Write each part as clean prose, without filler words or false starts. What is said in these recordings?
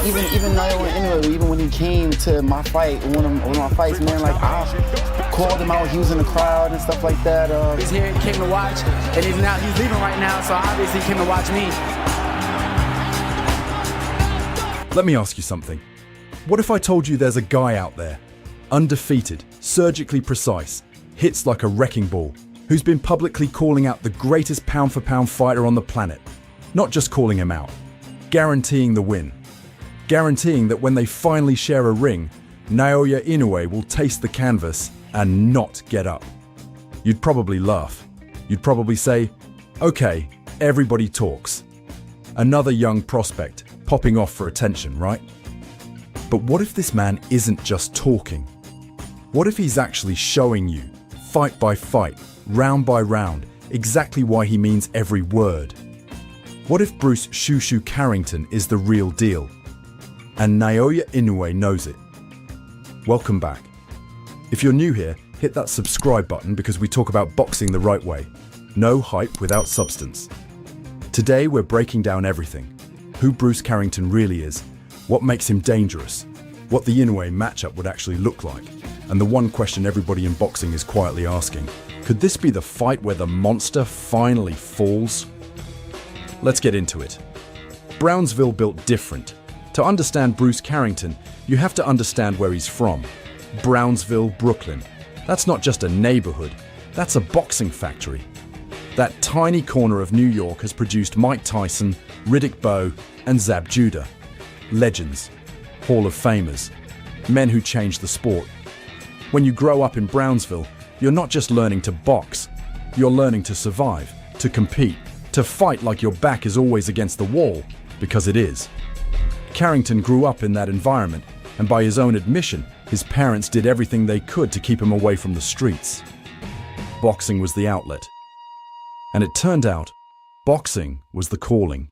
even Naoya Inoue, even when he came to my fight, one of my fights, man, like I called him out. He was in the crowd and stuff like that. He's here, he came to watch, and he's leaving right now, so obviously he came to watch me. Let me ask you something. What if I told you there's a guy out there, undefeated, surgically precise, hits like a wrecking ball, who's been publicly calling out the greatest pound-for-pound fighter on the planet? Not just calling him out, guaranteeing the win. Guaranteeing that when they finally share a ring, Naoya Inoue will taste the canvas and not get up. You'd probably laugh. You'd probably say, okay, everybody talks. Another young prospect popping off for attention, right? But what if this man isn't just talking? What if he's actually showing you, fight by fight, round by round, exactly why he means every word? What if Bruce Carrington is the real deal? And Naoya Inoue knows it. Welcome back. If you're new here, hit that subscribe button because we talk about boxing the right way. No hype without substance. Today we're breaking down everything. Who Bruce Carrington really is, what makes him dangerous, what the Inoue matchup would actually look like, and the one question everybody in boxing is quietly asking, could this be the fight where the monster finally falls? Let's get into it. Brownsville built different. To understand Bruce Carrington, you have to understand where he's from. Brownsville, Brooklyn. That's not just a neighborhood, that's a boxing factory. That tiny corner of New York has produced Mike Tyson, Riddick Bowe, and Zab Judah. Legends, Hall of Famers, men who changed the sport. When you grow up in Brownsville, you're not just learning to box, you're learning to survive, to compete, to fight like your back is always against the wall, because it is. Carrington grew up in that environment, and by his own admission, his parents did everything they could to keep him away from the streets. Boxing was the outlet. And it turned out, boxing was the calling.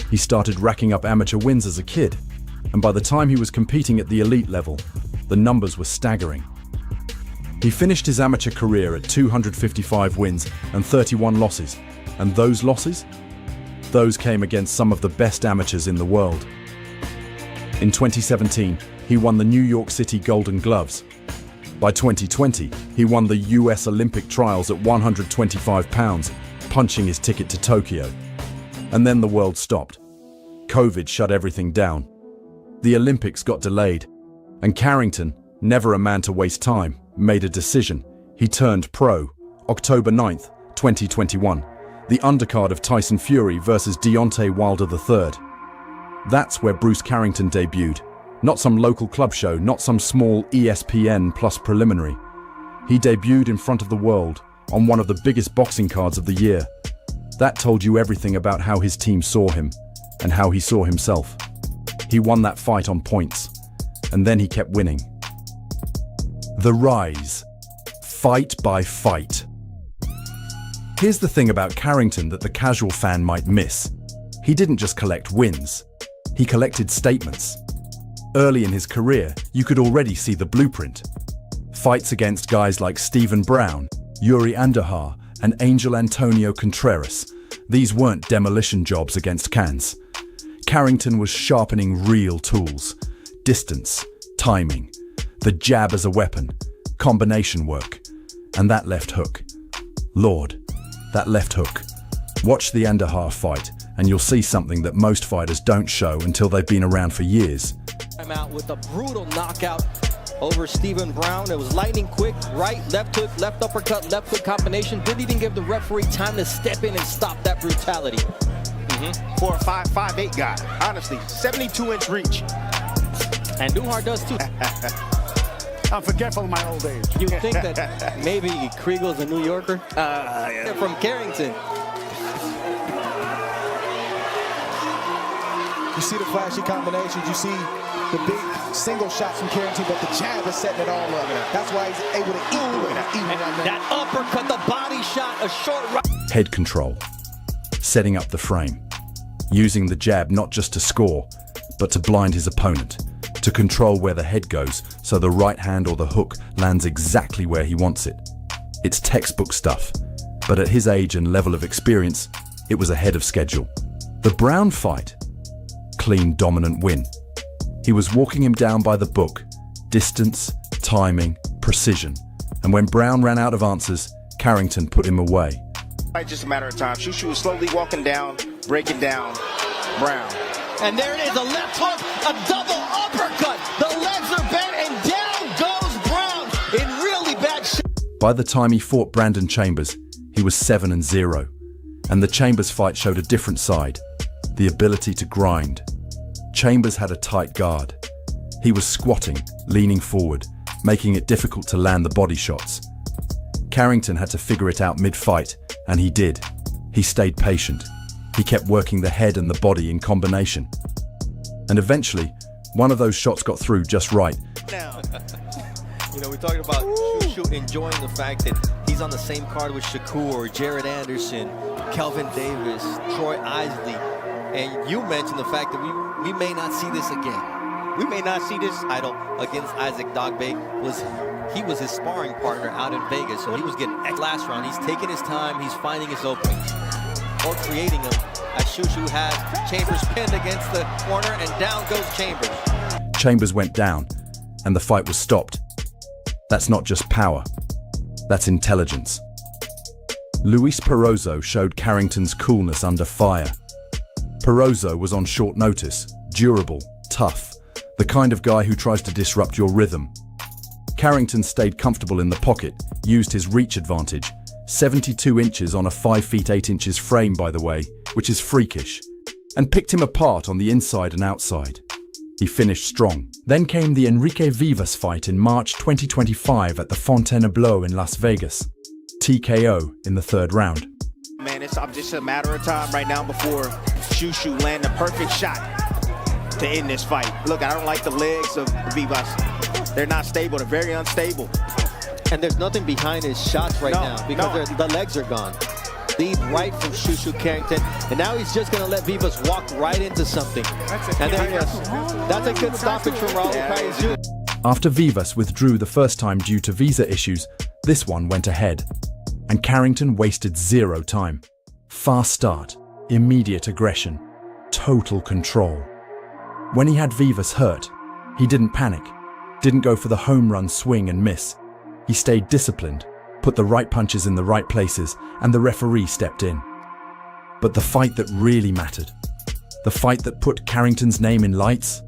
He started racking up amateur wins as a kid, and by the time he was competing at the elite level, the numbers were staggering. He finished his amateur career at 255 wins and 31 losses, and those losses? Those came against some of the best amateurs in the world. In 2017, he won the New York City Golden Gloves. By 2020, he won the US Olympic trials at 125 pounds, punching his ticket to Tokyo. And then the world stopped. COVID shut everything down. The Olympics got delayed. And Carrington, never a man to waste time, made a decision. He turned pro. October 9th, 2021. The undercard of Tyson Fury versus Deontay Wilder III. That's where Bruce Carrington debuted. Not some local club show, not some small ESPN plus preliminary. He debuted in front of the world on one of the biggest boxing cards of the year. That told you everything about how his team saw him and how he saw himself. He won that fight on points, and then he kept winning. The rise. Fight by fight. Here's the thing about Carrington that the casual fan might miss. He didn't just collect wins. He collected statements. Early in his career, you could already see the blueprint. Fights against guys like Stephen Brown, Yuri Andahar, and Angel Antonio Contreras. These weren't demolition jobs against cans. Carrington was sharpening real tools. Distance, timing, the jab as a weapon, combination work, and that left hook. Lord, that left hook. Watch the Andahar fight, and you'll see something that most fighters don't show until they've been around for years. I'm out with a brutal knockout over Stephen Brown. It was lightning quick, right, left hook, left uppercut, left hook combination. Didn't even give the referee time to step in and stop that brutality. For a 5'8" guy, honestly, 72-inch reach. And Duhar does too. I'm forgetful of my old age. You think that maybe Kriegel's a New Yorker? From Carrington. You see the flashy combinations, you see the big single shots from Carrington, but the jab is setting it all up. That's why he's able to eat through it. Even that uppercut, the body shot, a short right. Head control. Setting up the frame. Using the jab not just to score, but to blind his opponent. To control where the head goes so the right hand or the hook lands exactly where he wants it. It's textbook stuff, but at his age and level of experience, it was ahead of schedule. The Brown fight. clean, dominant win. He was walking him down by the book, distance, timing, precision. And when Brown ran out of answers, Carrington put him away. It's just a matter of time. Shushu is slowly walking down, breaking down Brown. And there it is, a left hook, a double uppercut. The legs are bent and down goes Brown in really bad shape. By the time he fought Brandon Chambers, he was 7-0. And the Chambers fight showed a different side, the ability to grind. Chambers had a tight guard. He was squatting, leaning forward, making it difficult to land the body shots. Carrington had to figure it out mid-fight, and he did. He stayed patient. He kept working the head and the body in combination. And eventually, one of those shots got through just right. Now, we're talking about Shushu enjoying the fact that he's on the same card with Shakur, Jared Anderson, Kelvin Davis, Troy Isley. And you mentioned the fact that we may not see this again. We may not see this title against Isaac Dogbe. He was his sparring partner out in Vegas, so he was getting last round. He's taking his time, he's finding his openings, or creating them, as Shushu has Chambers pinned against the corner, and down goes Chambers. Chambers went down, and the fight was stopped. That's not just power, that's intelligence. Luis Perozzo showed Carrington's coolness under fire. Perozzo was on short notice, durable, tough, the kind of guy who tries to disrupt your rhythm. Carrington stayed comfortable in the pocket, used his reach advantage, 72 inches on a 5 feet 8 inches frame, by the way, which is freakish, and picked him apart on the inside and outside. He finished strong. Then came the Enrique Vivas fight in March 2025 at the Fontainebleau in Las Vegas. TKO in the third round. Man, it's just a matter of time right now before Shushu land the perfect shot to end this fight. Look, I don't like the legs of Vivas. They're not stable, they're very unstable. And there's nothing behind his shots right now because the legs are gone. Lead right from Shushu Carrington, and now he's just going to let Vivas walk right into something. And there he is. That's a good stoppage from Raul Paez Jr. After Vivas withdrew the first time due to visa issues, this one went ahead. And Carrington wasted zero time. Fast start, immediate aggression, total control. When he had Vivas hurt, he didn't panic, didn't go for the home run swing and miss. He stayed disciplined, put the right punches in the right places, and the referee stepped in. But the fight that really mattered, the fight that put Carrington's name in lights?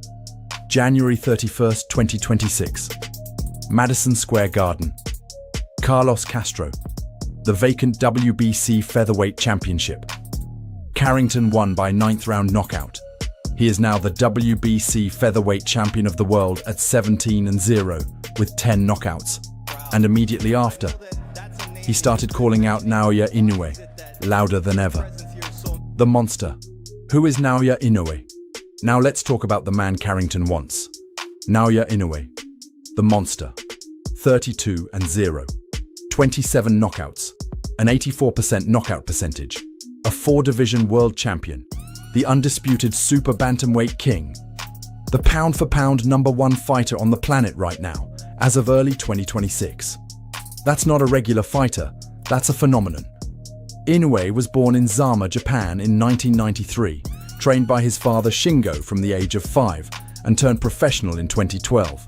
January 31st, 2026. Madison Square Garden. Carlos Castro. The vacant WBC Featherweight Championship. Carrington won by 9th round knockout. He is now the WBC Featherweight Champion of the world at 17-0 with 10 knockouts. And immediately after, he started calling out Naoya Inoue, louder than ever. The monster. Who is Naoya Inoue? Now let's talk about the man Carrington wants. Naoya Inoue, the monster. 32-0. 27 knockouts, an 84% knockout percentage, a 4-division world champion, the undisputed super bantamweight king, the pound-for-pound #1 fighter on the planet right now, as of early 2026. That's not a regular fighter, that's a phenomenon. Inoue was born in Zama, Japan in 1993, trained by his father Shingo from the age of 5, and turned professional in 2012.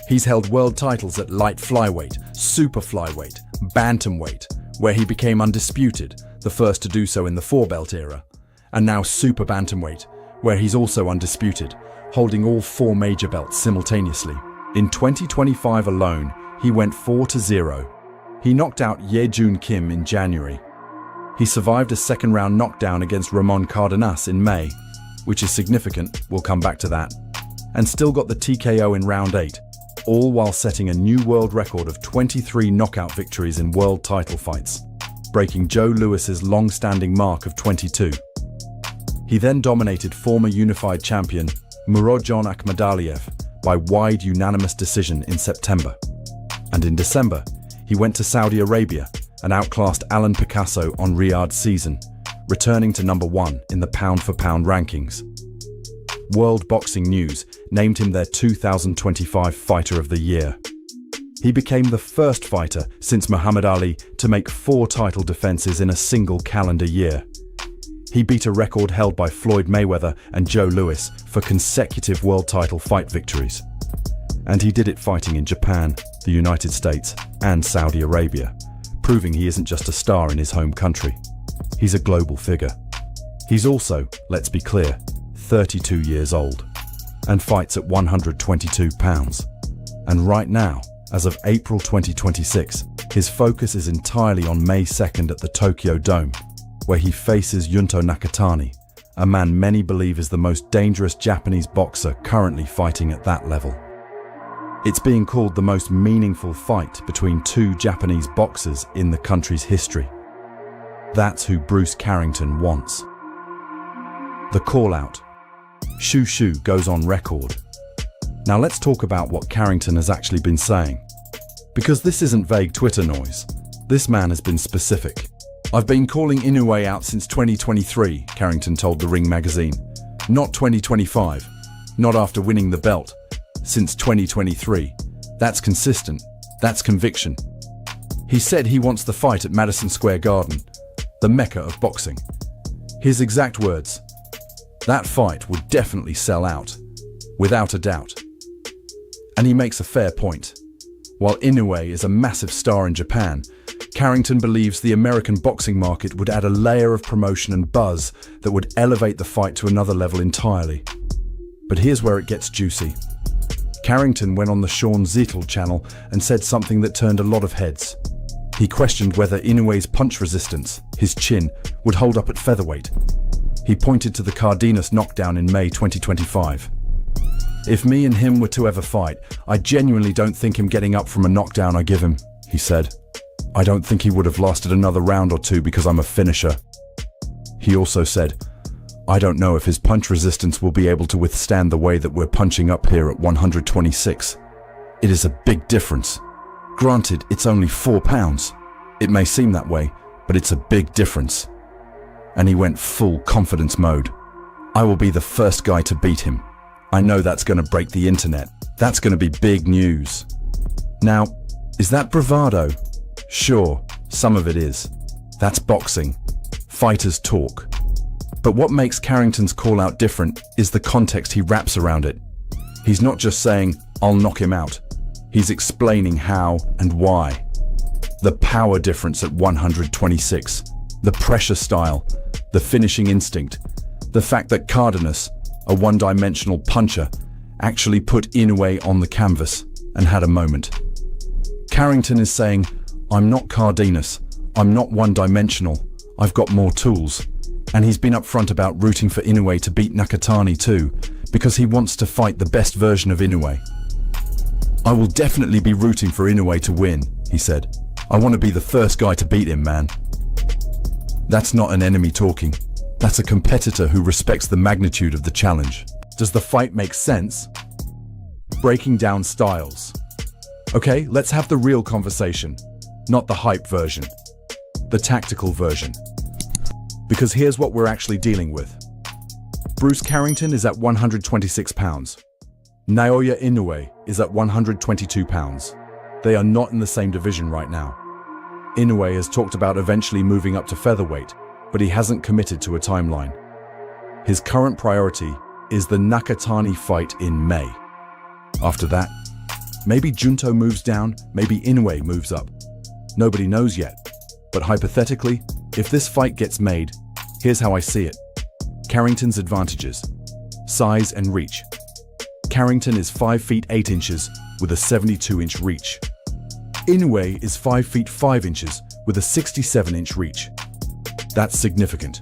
He's held world titles at light flyweight, super flyweight, bantamweight, where he became undisputed, the first to do so in the 4-belt era, and now super bantamweight, where he's also undisputed, holding all 4 major belts simultaneously. In 2025 alone, he went 4-0. He knocked out Ye Jun Kim in January. He survived a second-round knockdown against Ramon Cardenas in May, which is significant, we'll come back to that, and still got the TKO in round 8, all while setting a new world record of 23 knockout victories in world title fights, breaking Joe Louis's long-standing mark of 22. He then dominated former unified champion Murodjon Akhmadaliev by wide unanimous decision in September. And in December, he went to Saudi Arabia and outclassed Alan Picasso on Riyadh season, returning to #1 in the pound-for-pound rankings. World Boxing News named him their 2025 Fighter of the Year. He became the first fighter since Muhammad Ali to make 4 title defenses in a single calendar year. He beat a record held by Floyd Mayweather and Joe Louis for consecutive world title fight victories. And he did it fighting in Japan, the United States, and Saudi Arabia, proving he isn't just a star in his home country. He's a global figure. He's also, let's be clear, 32 years old, and fights at 122 pounds. And right now, as of April 2026, his focus is entirely on May 2nd at the Tokyo Dome, where he faces Junto Nakatani, a man many believe is the most dangerous Japanese boxer currently fighting at that level. It's being called the most meaningful fight between two Japanese boxers in the country's history. That's who Bruce Carrington wants. The call-out. Shoo goes on record. Now let's talk about what Carrington has actually been saying. Because this isn't vague Twitter noise. This man has been specific. I've been calling Inoue out since 2023, Carrington told The Ring magazine. Not 2025. Not after winning the belt. Since 2023. That's consistent. That's conviction. He said he wants the fight at Madison Square Garden, the mecca of boxing. His exact words, "That fight would definitely sell out, without a doubt." And he makes a fair point. While Inoue is a massive star in Japan, Carrington believes the American boxing market would add a layer of promotion and buzz that would elevate the fight to another level entirely. But here's where it gets juicy. Carrington went on the Sean Zettel channel and said something that turned a lot of heads. He questioned whether Inoue's punch resistance, his chin, would hold up at featherweight. He pointed to the Cardenas knockdown in May 2025. "If me and him were to ever fight, I genuinely don't think him getting up from a knockdown I give him," he said. "I don't think he would have lasted another round or two because I'm a finisher." He also said, "I don't know if his punch resistance will be able to withstand the way that we're punching up here at 126. It is a big difference. Granted, it's only 4 pounds. It may seem that way, but it's a big difference." And he went full confidence mode. "I will be the first guy to beat him. I know that's going to break the internet. That's going to be big news." Now, is that bravado? Sure, some of it is. That's boxing. Fighters talk. But what makes Carrington's call-out different is the context he wraps around it. He's not just saying, "I'll knock him out." He's explaining how and why. The power difference at 126, the pressure style, the finishing instinct, the fact that Cardenas, a one-dimensional puncher, actually put Inoue on the canvas and had a moment. Carrington is saying, "I'm not Cardenas, I'm not one-dimensional, I've got more tools." And he's been upfront about rooting for Inoue to beat Nakatani too, because he wants to fight the best version of Inoue. "I will definitely be rooting for Inoue to win," he said. "I want to be the first guy to beat him, man." That's not an enemy talking. That's a competitor who respects the magnitude of the challenge. Does the fight make sense? Breaking down styles. Okay, let's have the real conversation. Not the hype version. The tactical version. Because here's what we're actually dealing with. Bruce Carrington is at 126 pounds. Naoya Inoue is at 122 pounds. They are not in the same division right now. Inoue has talked about eventually moving up to featherweight, but he hasn't committed to a timeline. His current priority is the Nakatani fight in May. After that, maybe Junto moves down, maybe Inoue moves up. Nobody knows yet. But hypothetically, if this fight gets made, here's how I see it. Carrington's advantages. Size and reach. Carrington is 5 feet 8 inches with a 72-inch reach. Inoue is 5 feet 5 inches with a 67-inch reach. That's significant.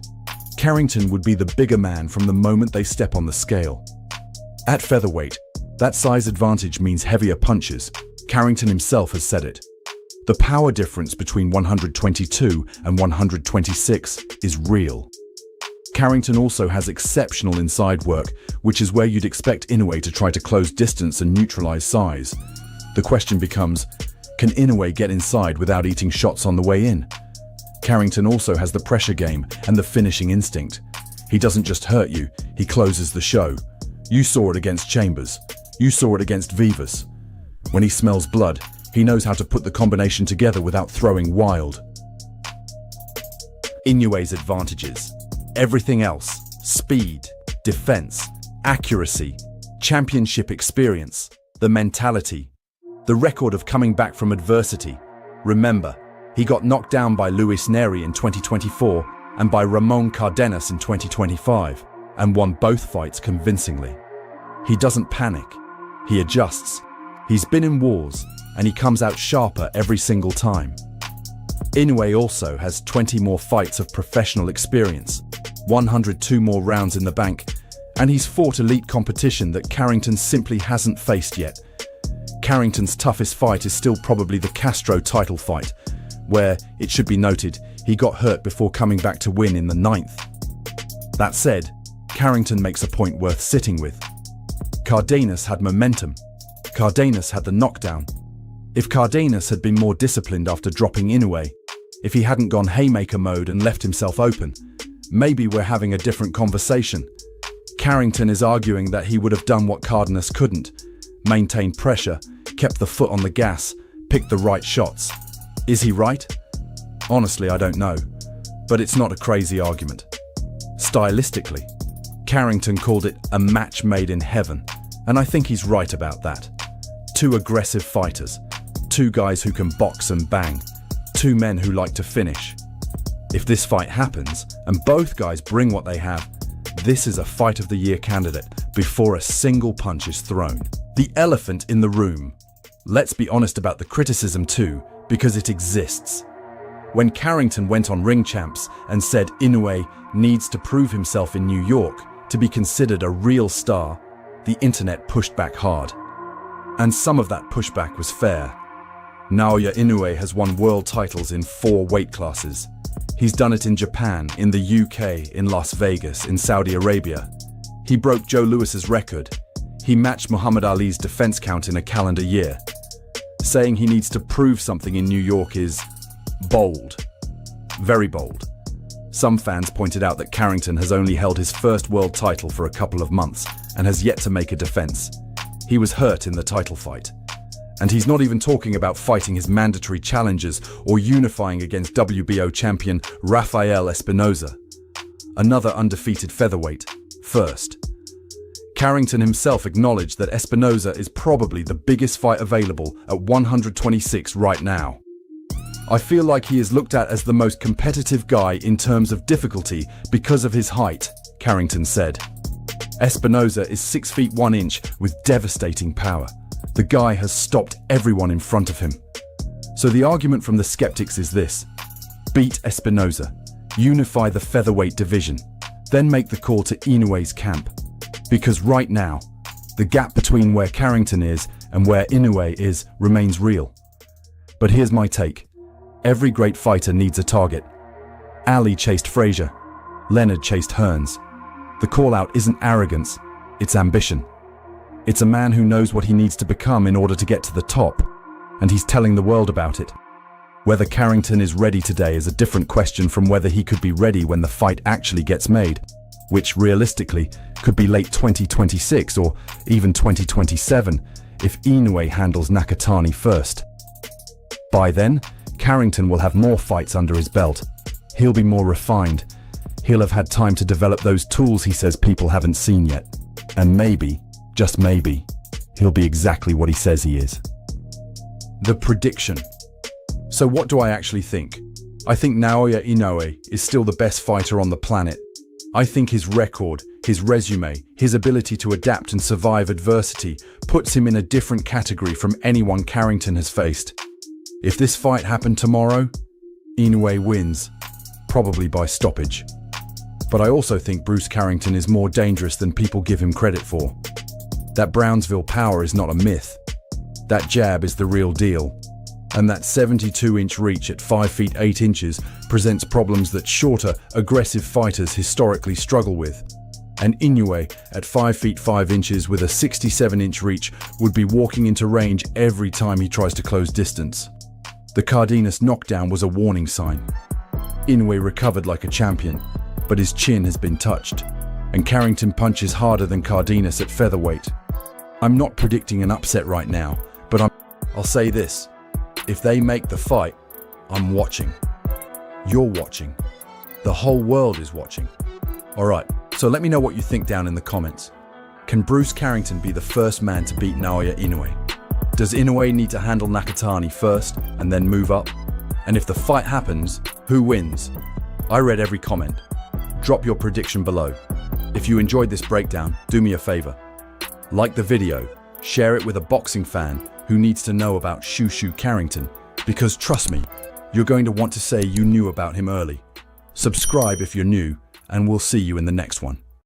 Carrington would be the bigger man from the moment they step on the scale. At featherweight, that size advantage means heavier punches. Carrington himself has said it. The power difference between 122 and 126 is real. Carrington also has exceptional inside work, which is where you'd expect Inoue to try to close distance and neutralize size. The question becomes, can Inoue get inside without eating shots on the way in? Carrington also has the pressure game and the finishing instinct. He doesn't just hurt you, he closes the show. You saw it against Chambers. You saw it against Vivas. When he smells blood, he knows how to put the combination together without throwing wild. Inoue's advantages. Everything else, speed, defense, accuracy, championship experience, the mentality, the record of coming back from adversity. Remember, he got knocked down by Luis Neri in 2024 and by Ramon Cardenas in 2025 and won both fights convincingly. He doesn't panic. He adjusts. He's been in wars and he comes out sharper every single time. Inoue also has 20 more fights of professional experience, 102 more rounds in the bank, and he's fought elite competition that Carrington simply hasn't faced yet. Carrington's toughest fight is still probably the Castro title fight, where, it should be noted, he got hurt before coming back to win in the 9th. That said, Carrington makes a point worth sitting with. Cardenas had momentum. Cardenas had the knockdown. If Cardenas had been more disciplined after dropping Inoue, if he hadn't gone haymaker mode and left himself open, maybe we're having a different conversation. Carrington is arguing that he would have done what Cardenas couldn't, maintained pressure, kept the foot on the gas, picked the right shots. Is he right? Honestly, I don't know, but it's not a crazy argument. Stylistically, Carrington called it a match made in heaven, and I think he's right about that. Two aggressive fighters, two guys who can box and bang, two men who like to finish. If this fight happens, and both guys bring what they have, this is a fight of the year candidate before a single punch is thrown. The elephant in the room. Let's be honest about the criticism too, because it exists. When Carrington went on Ring Champs and said Inoue needs to prove himself in New York to be considered a real star, the internet pushed back hard. And some of that pushback was fair. Naoya Inoue has won world titles in 4 weight classes. He's done it in Japan, in the UK, in Las Vegas, in Saudi Arabia. He broke Joe Louis's record. He matched Muhammad Ali's defense count in a calendar year. Saying he needs to prove something in New York is bold. Very bold. Some fans pointed out that Carrington has only held his first world title for a couple of months and has yet to make a defense. He was hurt in the title fight. And he's not even talking about fighting his mandatory challengers or unifying against WBO champion Rafael Espinoza, another undefeated featherweight, first. Carrington himself acknowledged that Espinoza is probably the biggest fight available at 126 right now. I feel like he is looked at as the most competitive guy in terms of difficulty because of his height, Carrington said. Espinoza is 6 feet 1 inch with devastating power. The guy has stopped everyone in front of him. So the argument from the skeptics is this: beat Espinoza, unify the featherweight division, then make the call to Inoue's camp. Because right now, the gap between where Carrington is and where Inoue is remains real. But here's my take. Every great fighter needs a target. Ali chased Frazier. Leonard chased Hearns. The call-out isn't arrogance, it's ambition. It's a man who knows what he needs to become in order to get to the top, and he's telling the world about it. Whether Carrington is ready today is a different question from whether he could be ready when the fight actually gets made, which realistically could be late 2026 or even 2027 if Inoue handles Nakatani first. By then, Carrington will have more fights under his belt. He'll be more refined. He'll have had time to develop those tools he says people haven't seen yet. And maybe, just maybe, he'll be exactly what he says he is. The prediction. So what do I actually think? I think Naoya Inoue is still the best fighter on the planet. I think his record, his resume, his ability to adapt and survive adversity puts him in a different category from anyone Carrington has faced. If this fight happened tomorrow, Inoue wins, probably by stoppage. But I also think Bruce Carrington is more dangerous than people give him credit for. That Brownsville power is not a myth. That jab is the real deal. And that 72-inch reach at 5 feet 8 inches presents problems that shorter, aggressive fighters historically struggle with. And Inoue, at 5 feet 5 inches with a 67-inch reach, would be walking into range every time he tries to close distance. The Cardenas knockdown was a warning sign. Inoue recovered like a champion, but his chin has been touched, and Carrington punches harder than Cardenas at featherweight. I'm not predicting an upset right now, but I'll say this. If they make the fight, I'm watching. You're watching. The whole world is watching. Alright, so let me know what you think down in the comments. Can Bruce Carrington be the first man to beat Naoya Inoue? Does Inoue need to handle Nakatani first and then move up? And if the fight happens, who wins? I read every comment. Drop your prediction below. If you enjoyed this breakdown, do me a favor. Like the video, share it with a boxing fan who needs to know about Shushu Carrington, because trust me, you're going to want to say you knew about him early. Subscribe if you're new, and we'll see you in the next one.